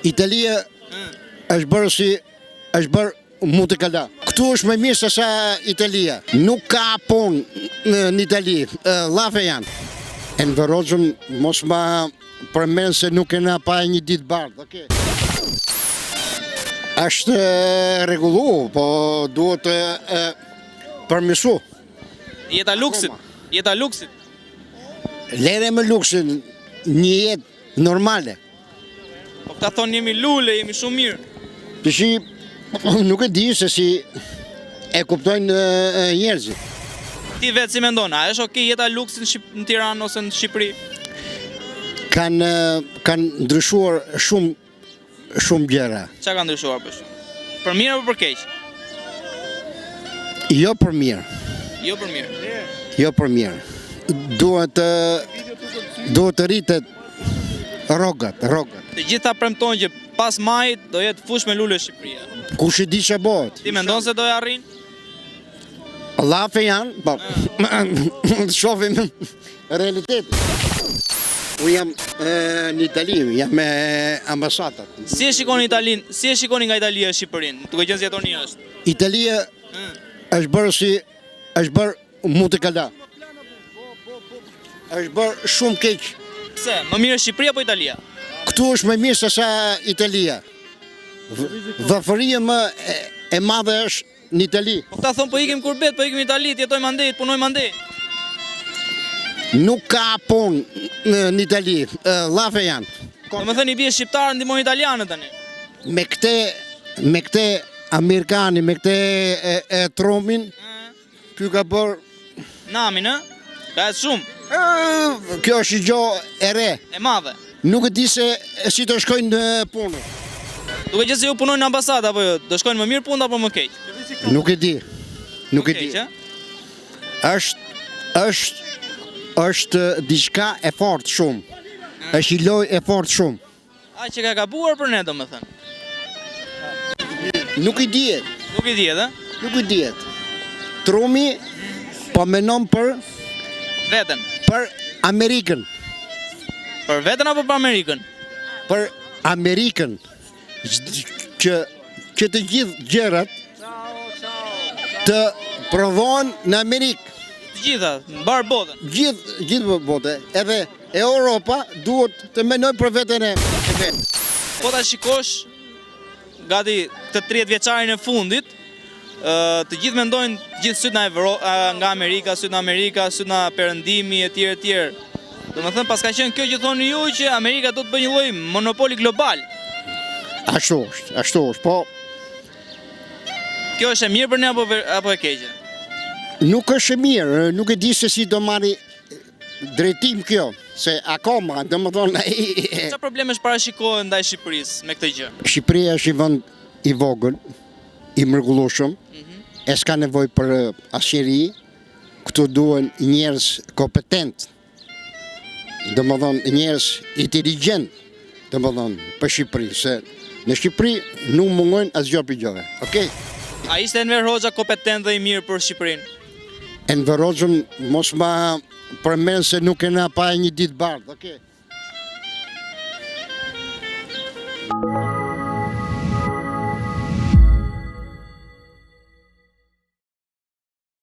Italia është bërë është bërë mutekala. Këtu është më mirë se sa Italia. Nuk ka punë në Itali, llafe janë. E në Verozën mos ma përmenë se nuk e na pa një ditë bardhë, okay. Është rregullu, po duhet përmirësu. Jeta luksit. Jeta luksit. Lere me luksin, një jetë normale. Po këta thonë jemi lule, jemi shumë mirë. Pëshi, nuk e di se si e kuptojnë njerëzit. Ti vetë si mendon, a është okay jeta luksit në Tiranë ose në Shqipëri? Kanë ndryshuar shumë gjëra. Çka ka ndryshuar për shkak? Për mirë apo për keq? Jo për mirë. Jo për mirë. Jo për mirë. Duhet të rritet rrogat. Të gjitha premtojnë që pas majit do jetë fush me lule Shqipëria. Kush e di ç'a bëhet? Ti mendon se do ja arrin? Llafe janë, po. Shohim realitetin. Unë jam në Itali, jam me ambasadat. Si e shikoni Italinë? Si e shikoni nga Italia Shqipërinë? Duke qenë se jetoni jashtë. Italia është bërë mutekala. Është bërë shumë keq. Pse? Më mirë Shqipëria apo Italia? Këtu është më mirë se sa Italia. Varfëria më e madhe është në Itali. Po këta thonë po ikim kurbet, po ikim në Itali, jetojmë andej, punojmë andej. Nuk ka punë në Itali, llafe janë. Domethënë i bie shqiptarë ndihmojnë italianët tani. Me këte Amerikani, me këte Trumpin, ky ka bërë namin, ë? Ka shumë. Kjo është gjë e re. E madhe. Nuk e di se si të shkojnë në punë. Duke qenë se ju punojnë në ambasadë apo jo, do shkojnë më mirë punë apo më keq? Nuk e di. Nuk e di. Është diçka e fortë shumë. Është një lojë e fortë shumë. A që ka gabuar për ne domethënë? Nuk i dihet. Nuk i dihet, ë? Nuk i dihet. Trumi po menon për veten. Për Amerikën. Për veten apo për Amerikën? Për Amerikën. Që të gjithë gjërat të provohen në Amerikë. Të gjitha, në barë botën. Gjithë botën. Edhe Europa duhet të menojë për veten e vet. Po ta shikosh gati të 30 vjeçarin e fundit, të gjithë mendojnë, gjithë syt nga Amerika, syt nga Perëndimi etj. Domethënë pas ka qenë kjo që thoni ju që Amerika do të bëjë një lloj monopoli global. Ashtu është, po. Kjo është e mirë për ne apo e keqe? Nuk është e mirë, nuk e di se si do marri drejtim kjo, se akoma, domethënë Çfarë probleme parashikohen ndaj Shqipërisë me këtë gjë? Shqipëria është një vend i vogël, i mrekullueshëm, e s'ka nevojë për asnjëri. Këtu duhen njerëz kompetent, domethënë njerëz inteligjent, domethënë për Shqipëri, se në Shqipëri nuk mungojnë asgjë për gjëve, okay? A ishte Enver Hoxha kompetent dhe i mirë për Shqipërinë? Enver Hoxhën mos ma përmend se nuk e na pa një ditë bardhë, okay?